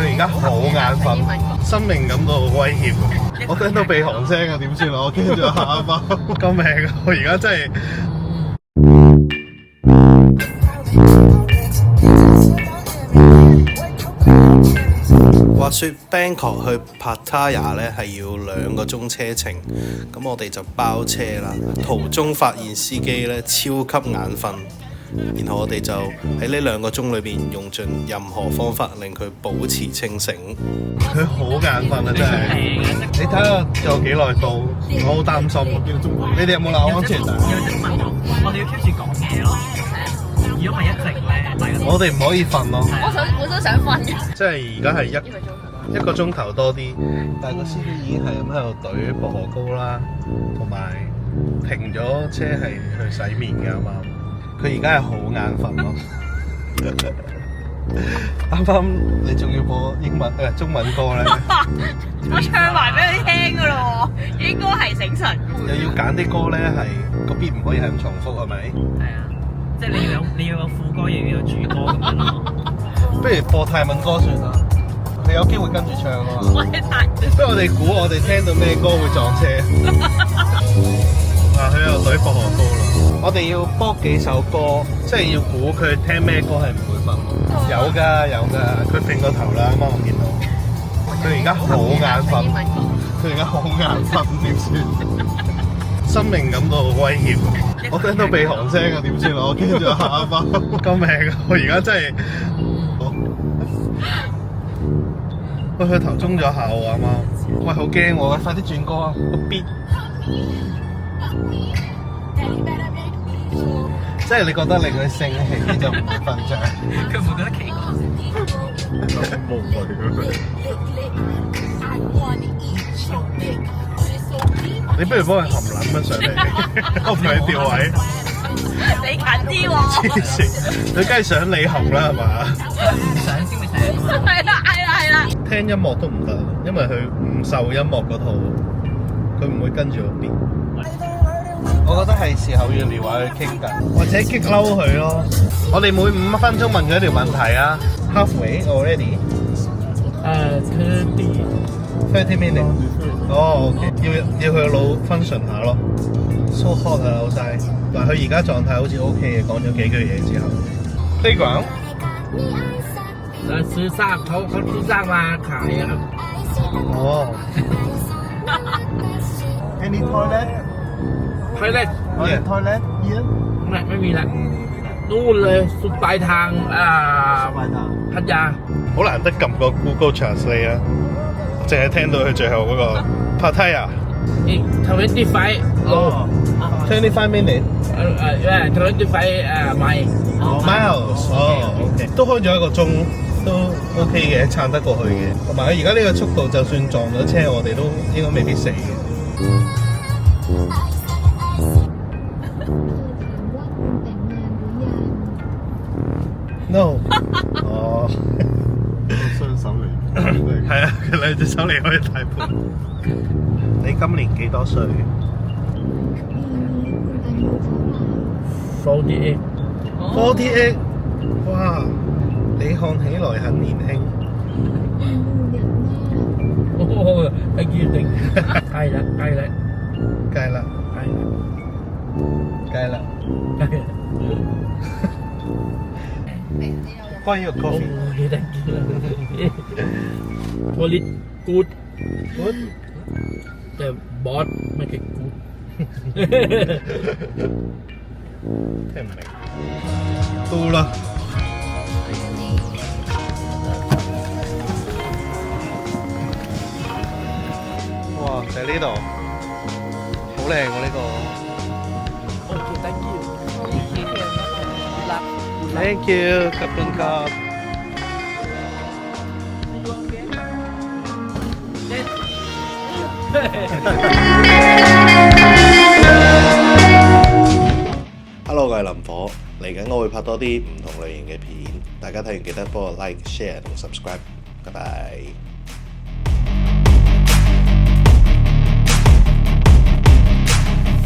佢而家好眼瞓，生命感到威脅。我聽到鼻鼾聲啊，點算啊？我驚住下一包，救命啊！我而家真係〜話說 Bangkok 去 Pattaya 咧係要2個鐘車程，咁我哋就包車啦。途中發現司機咧超級眼瞓，然後我哋就喺呢2個鐘裏邊用盡任何方法令佢保持清醒。佢好眼瞓啊，真係！你睇下仲有幾耐到，我好擔心。你哋有冇留安全帶？我哋要 keep 住講嘢咯。如果係一直咧，我哋唔可以瞓咯。我本身想瞓嘅。即係而家係一個鐘頭多啲，但係個司機已經係咁喺度懟薄荷膏啦，同埋停咗車係去洗面㗎嘛。佢而家係好眼瞓咯。啱啱你仲要播中文歌咧？我唱埋俾佢聽㗎咯喎，應該係醒神。又要揀啲歌咧，係個 beat 唔可以係咁重複，係咪？係啊，即係你要有副歌，又要有主歌咁樣咯。不如播泰文歌算啦，佢有機會跟住唱啊嘛。我係泰。不如我哋估我哋聽到咩歌會撞車。嗱，佢又懟薄荷膏啦。我哋要播幾首歌，即係要估佢聽咩歌係唔會瞓。有㗎，佢揈個頭啦，啱啱我見到。佢而家好眼瞓，佢而家好眼瞓，點算？生命感到威脅。我聽到鼻鼾聲啊，點算啊？我驚住下一包，救命啊！我而家真係〜喂，佢頭中咗下喎，啱啱。喂，好驚喎！快啲轉歌啊！個 beat，即係你覺得令佢性起就唔會瞓着。佢唔會覺得奇怪。冇佢。你不如幫佢含撚乜上嚟，我唔係調位。你近啲喎。黐線，佢梗係想你含啦，係嘛？唔想先會醒。係啦。聽音樂都唔得，因為佢唔受音樂嗰套，佢唔會跟住個 beat。我覺得係時候要撩下佢傾偈，或者激嬲佢咯。我哋每5分鐘問佢一條問題啊。Halfway already？ 30 minutes。哦 ，OK， 要佢個腦 function 下咯。So hot 啊，老細。嗱，佢而家狀態好似 OK 嘅，講咗幾句嘢之後。Playground？ซื้อซากเขาซื้อซากมาขายอะครับ 哦。Any toilet？ toilet toilet here？ ไม่มีละนู่นเลยสุดปลายทางพัทยา。好難得撳個 Google Translate 啊，淨係聽到佢最後嗰個 Pattaya。อีก25哦，25 minutes。25 miles。哦，OK，都開咗1個鐘，都 OK 嘅，撐得過去嘅。同埋佢而家呢個速度，就算撞咗車，我哋都應該未必死嘅。No。哦。雙手嚟。係啊，佢2隻手離開大盤。你今年幾多歲48 ？48。哇！你看起來很年輕。一月定係啦。關於個 coffee。我哋 good แต่บอสไม่ใช่ good。聽唔明。到啦。哇！就係呢度，好靚喎呢個。thank you。Thank you，ขอบคุณครับ。Hello， 我係林火，嚟緊我會拍多啲唔同類型嘅片，大家睇完記得幫我 like、share 同 subscribe，拜拜。